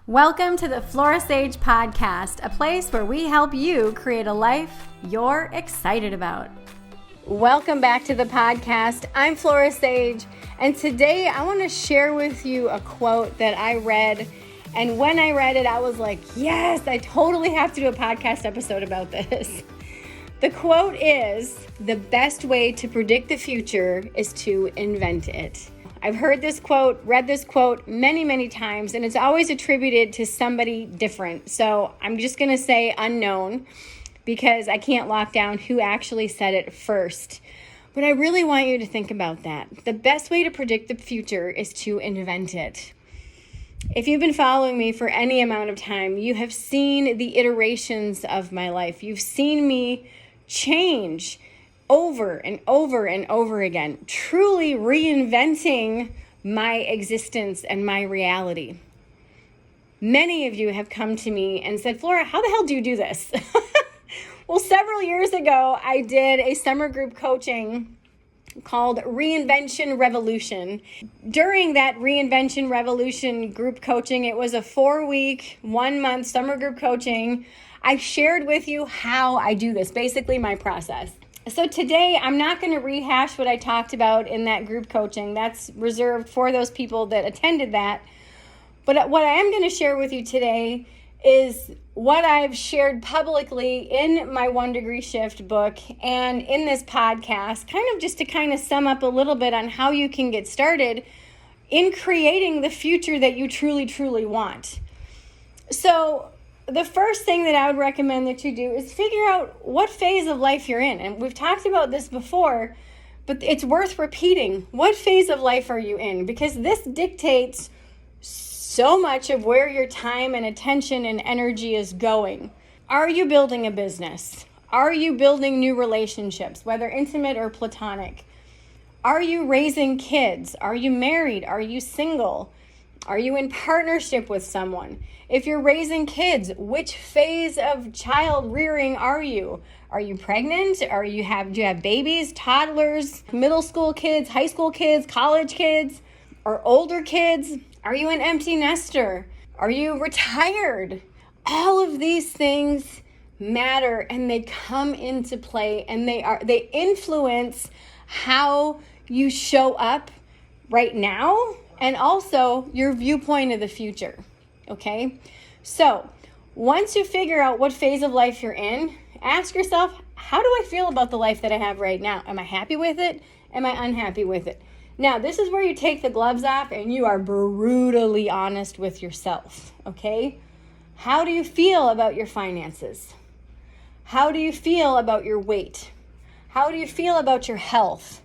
Welcome to the Flora podcast, a place where we help you create a life you're excited about. Welcome back to the podcast. I'm Flora, and today I want to share with you a quote that I read. And when I read it, I was like, yes, I totally have to do a podcast episode about this. The quote is, "The best way to predict the future is to invent it." I've heard this quote, read this quote many, many times, and it's always attributed to somebody different. So I'm just going to say unknown because I can't lock down who actually said it first. But I really want you to think about that. The best way to predict the future is to invent it. If you've been following me for any amount of time, you have seen the iterations of my life. You've seen me change over and over and over again, truly reinventing my existence and my reality. Many of you have come to me and said, "Flora, how the hell do you do this?" Well, several years ago, I did a summer group coaching called Reinvention Revolution. During that Reinvention Revolution group coaching, it was a 4-week, 1-month summer group coaching. I shared with you how I do this, basically my process. So today, I'm not going to rehash what I talked about in that group coaching. That's reserved for those people that attended that. But what I am going to share with you today is what I've shared publicly in my 1 Degree Shift book and in this podcast, kind of just to kind of sum up a little bit on how you can get started in creating the future that you truly, truly want. So the first thing that I would recommend that you do is figure out what phase of life you're in. And we've talked about this before, but it's worth repeating. What phase of life are you in? Because this dictates so much of where your time and attention and energy is going. Are you building a business? Are you building new relationships, whether intimate or platonic? Are you raising kids? Are you married? Are you single? Are you in partnership with someone? If you're raising kids, which phase of child rearing are you? Are you pregnant? Do you have babies, toddlers, middle school kids, high school kids, college kids, or older kids? Are you an empty nester? Are you retired? All of these things matter and they come into play and they influence how you show up right now and also your viewpoint of the future. Okay, so once you figure out what phase of life you're in, ask yourself, how do I feel about the life that I have right now? Am I happy with it? Am I unhappy with it? Now, this is where you take the gloves off and you are brutally honest with yourself, okay? How do you feel about your finances? How do you feel about your weight? How do you feel about your health?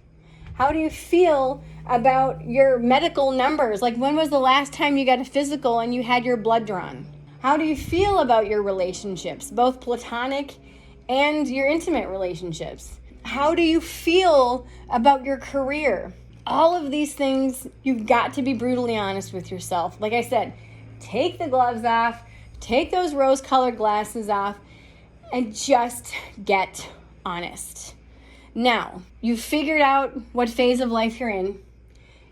How do you feel about your medical numbers? Like, when was the last time you got a physical and you had your blood drawn? How do you feel about your relationships, both platonic and your intimate relationships? How do you feel about your career? All of these things, you've got to be brutally honest with yourself. Like I said, take the gloves off, take those rose-colored glasses off, and just get honest. Now, you've figured out what phase of life you're in.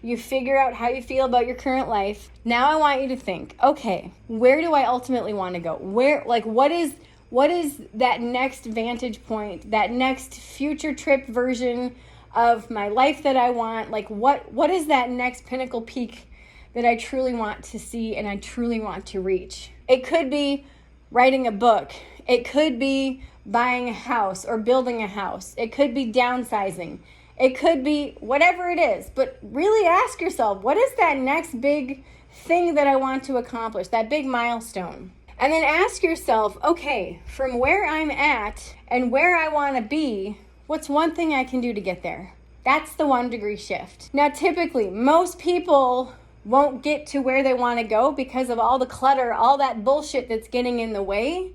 You figure out how you feel about your current life. Now I want you to think, okay, where do I ultimately want to go? What is that next vantage point, that next future trip version of my life that I want? Like, what is that next pinnacle peak that I truly want to see and I truly want to reach? It could be writing a book. It could be buying a house or building a house. It could be downsizing. It could be whatever it is. But really ask yourself, what is that next big thing that I want to accomplish, that big milestone? And then ask yourself, okay, from where I'm at and where I want to be, what's one thing I can do to get there? That's the 1 Degree Shift. Now, typically, most people won't get to where they want to go because of all the clutter, all that bullshit that's getting in the way,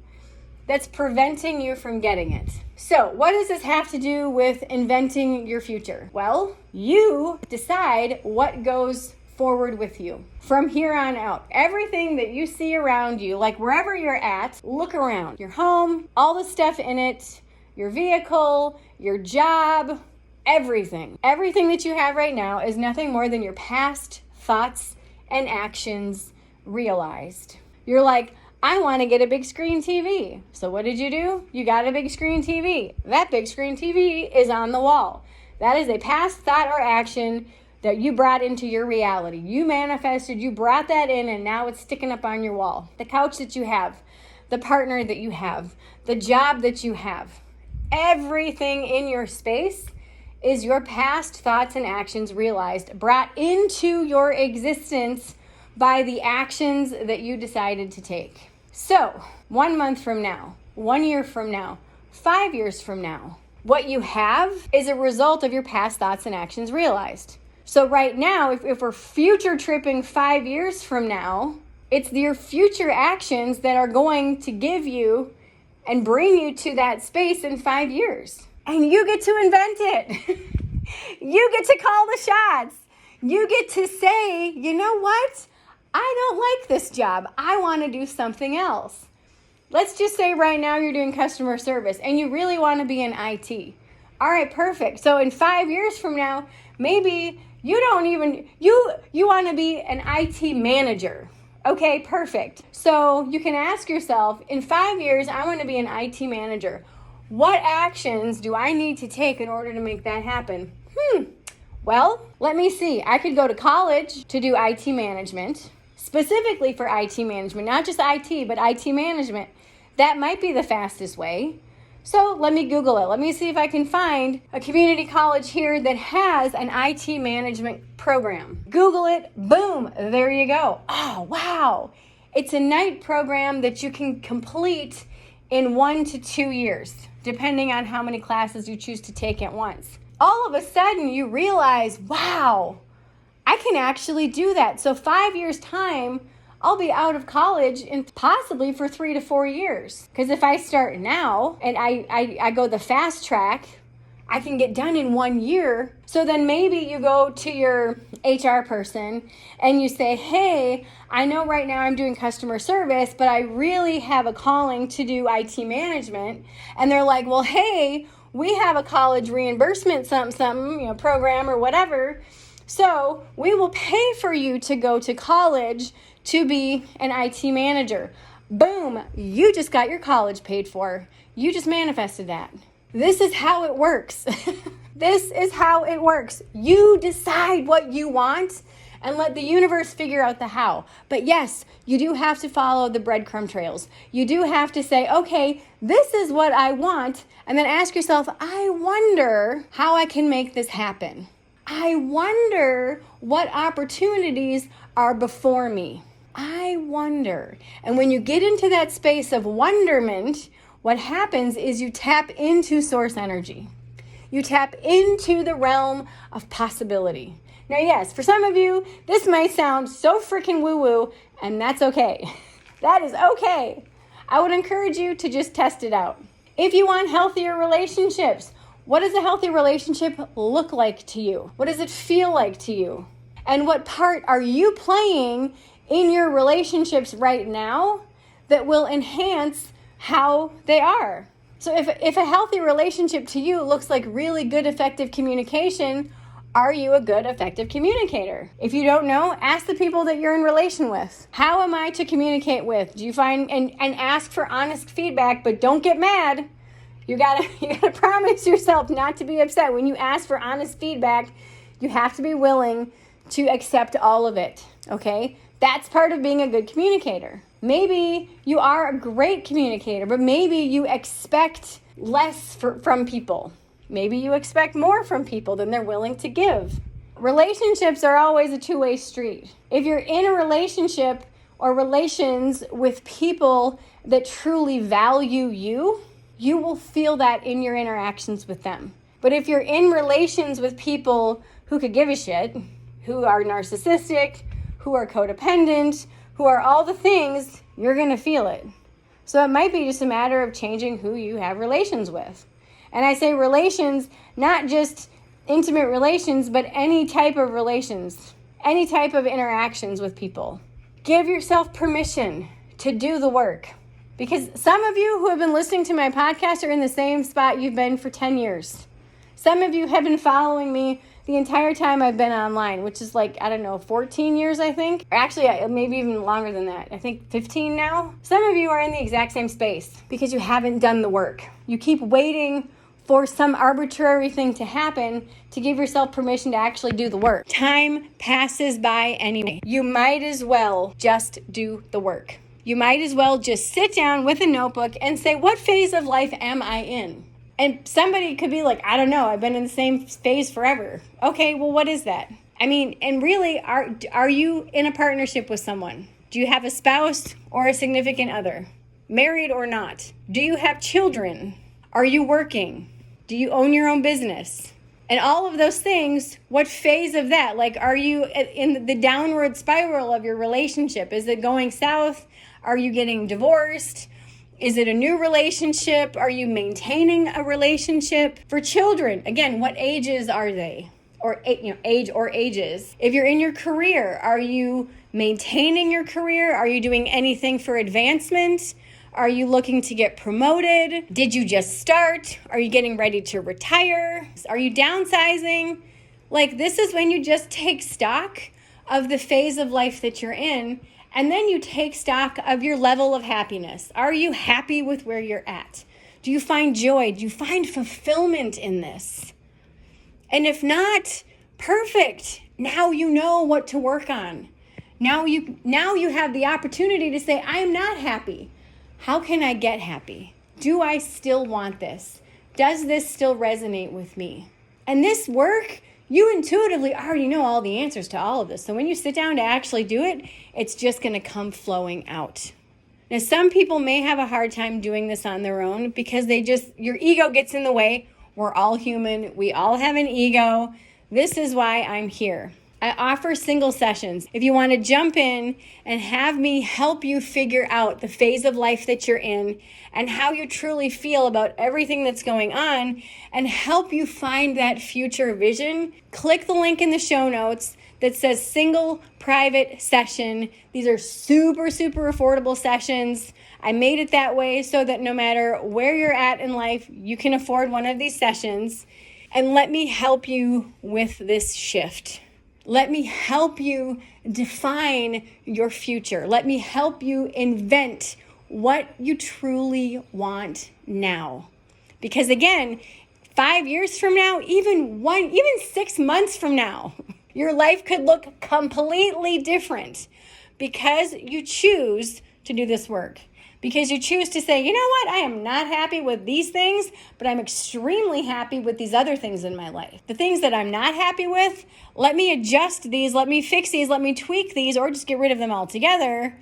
that's preventing you from getting it. So, what does this have to do with inventing your future? Well, you decide what goes forward with you from here on out. Everything that you see around you, like wherever you're at, look around. Your home, all the stuff in it, your vehicle, your job, everything. Everything that you have right now is nothing more than your past thoughts and actions realized. You're like, I want to get a big screen TV. So what did you do? You got a big screen TV. That big screen TV is on the wall. That is a past thought or action that you brought into your reality. You manifested, you brought that in, and now it's sticking up on your wall. The couch that you have, the partner that you have, the job that you have, everything in your space is your past thoughts and actions realized, brought into your existence by the actions that you decided to take. So 1 month from now, 1 year from now, 5 years from now, what you have is a result of your past thoughts and actions realized. So right now, if we're future tripping 5 years from now, it's your future actions that are going to give you and bring you to that space in 5 years. And you get to invent it. You get to call the shots. You get to say, you know what? I don't like this job. I want to do something else. Let's just say right now you're doing customer service and you really want to be in IT. All right, perfect. So in 5 years from now, maybe you want to be an IT manager. Okay, perfect. So you can ask yourself, in 5 years, I want to be an IT manager. What actions do I need to take in order to make that happen? Well, let me see. I could go to college to do IT management, specifically for IT management, not just IT, but IT management. That might be the fastest way. So let me Google it. Let me see if I can find a community college here that has an IT management program. Google it, boom, there you go. Oh, wow. It's a night program that you can complete in 1 to 2 years, depending on how many classes you choose to take at once. All of a sudden you realize, wow, I can actually do that. So 5 years time, I'll be out of college in possibly for 3 to 4 years. Because if I start now and I go the fast track, I can get done in 1 year. So then maybe you go to your HR person and you say, hey, I know right now I'm doing customer service, but I really have a calling to do IT management. And they're like, well, hey, we have a college reimbursement something, program or whatever. So we will pay for you to go to college to be an IT manager. Boom, you just got your college paid for. You just manifested that. This is how it works. This is how it works. You decide what you want and let the universe figure out the how. But yes, you do have to follow the breadcrumb trails. You do have to say, okay, this is what I want. And then ask yourself, I wonder how I can make this happen. I wonder what opportunities are before me. I wonder. And when you get into that space of wonderment, what happens is you tap into source energy. You tap into the realm of possibility. Now, yes, for some of you, this might sound so freaking woo-woo, and that's okay. That is okay. I would encourage you to just test it out. If you want healthier relationships, what does a healthy relationship look like to you? What does it feel like to you? And what part are you playing in your relationships right now that will enhance how they are? So if a healthy relationship to you looks like really good, effective communication, are you a good, effective communicator? If you don't know, ask the people that you're in relation with. How am I to communicate with? Do you find, and ask for honest feedback, but don't get mad. You gotta promise yourself not to be upset. When you ask for honest feedback, you have to be willing to accept all of it, okay? That's part of being a good communicator. Maybe you are a great communicator, but maybe you expect less from people. Maybe you expect more from people than they're willing to give. Relationships are always a two-way street. If you're in a relationship or relations with people that truly value you, you will feel that in your interactions with them. But if you're in relations with people who could give a shit, who are narcissistic, who are codependent, who are all the things, you're going to feel it. So it might be just a matter of changing who you have relations with. And I say relations, not just intimate relations, but any type of relations, any type of interactions with people. Give yourself permission to do the work. Because some of you who have been listening to my podcast are in the same spot you've been for 10 years. Some of you have been following me the entire time I've been online, which is 14 years, I think. Or actually, maybe even longer than that. I think 15 now. Some of you are in the exact same space because you haven't done the work. You keep waiting for some arbitrary thing to happen to give yourself permission to actually do the work. Time passes by anyway. You might as well just do the work. You might as well just sit down with a notebook and say, what phase of life am I in? And somebody could be like, I don't know, I've been in the same phase forever. Okay, well, what is that? And really, are you in a partnership with someone? Do you have a spouse or a significant other? Married or not? Do you have children? Are you working? Do you own your own business? And all of those things, what phase of that? Are you in the downward spiral of your relationship? Is it going south? Are you getting divorced? Is it a new relationship? Are you maintaining a relationship? For children, again, what ages are they? Or age or ages. If you're in your career, are you maintaining your career? Are you doing anything for advancement? Are you looking to get promoted? Did you just start? Are you getting ready to retire? Are you downsizing? This is when you just take stock of the phase of life that you're in, and then you take stock of your level of happiness. Are you happy with where you're at? Do you find joy? Do you find fulfillment in this? And if not, perfect. Now you know what to work on. Now you have the opportunity to say, I am not happy. How can I get happy? Do I still want this? Does this still resonate with me? And this work, you intuitively already know all the answers to all of this. So when you sit down to actually do it, it's just going to come flowing out. Now, some people may have a hard time doing this on their own because your ego gets in the way. We're all human. We all have an ego. This is why I'm here. I offer single sessions. If you want to jump in and have me help you figure out the phase of life that you're in and how you truly feel about everything that's going on and help you find that future vision, click the link in the show notes that says single private session. These are super, super affordable sessions. I made it that way so that no matter where you're at in life, you can afford one of these sessions. And let me help you with this shift. Let me help you define your future. Let me help you invent what you truly want now. Because again, 5 years from now, even 6 months from now, your life could look completely different because you choose to do this work. Because you choose to say, you know what, I am not happy with these things, but I'm extremely happy with these other things in my life. The things that I'm not happy with, let me adjust these, let me fix these, let me tweak these, or just get rid of them altogether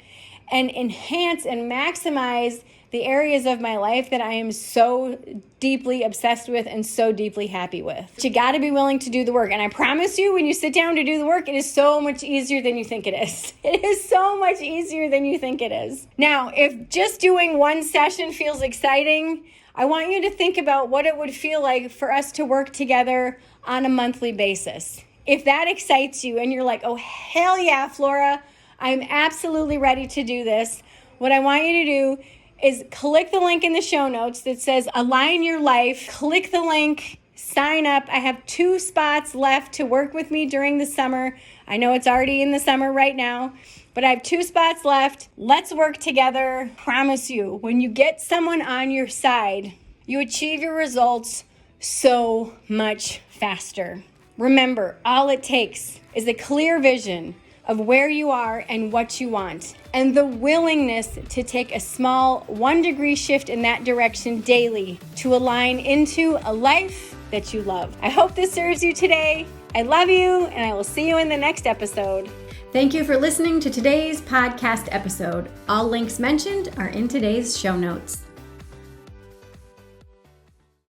and enhance and maximize the areas of my life that I am so deeply obsessed with and so deeply happy with. But you got to be willing to do the work. And I promise you, when you sit down to do the work, it is so much easier than you think it is. It is so much easier than you think it is. Now, if just doing one session feels exciting, I want you to think about what it would feel like for us to work together on a monthly basis. If that excites you and you're like, oh, hell yeah, Flora, I'm absolutely ready to do this. What I want you to do is click the link in the show notes that says Align Your Life. Click the link, sign up. I have 2 spots left to work with me during the summer. I know it's already in the summer right now, but I have 2 spots left. Let's work together. Promise you, when you get someone on your side, you achieve your results so much faster. Remember, all it takes is a clear vision of where you are and what you want, and the willingness to take a small 1-degree shift in that direction daily to align into a life that you love. I hope this serves you today. I love you, and I will see you in the next episode. Thank you for listening to today's podcast episode. All links mentioned are in today's show notes.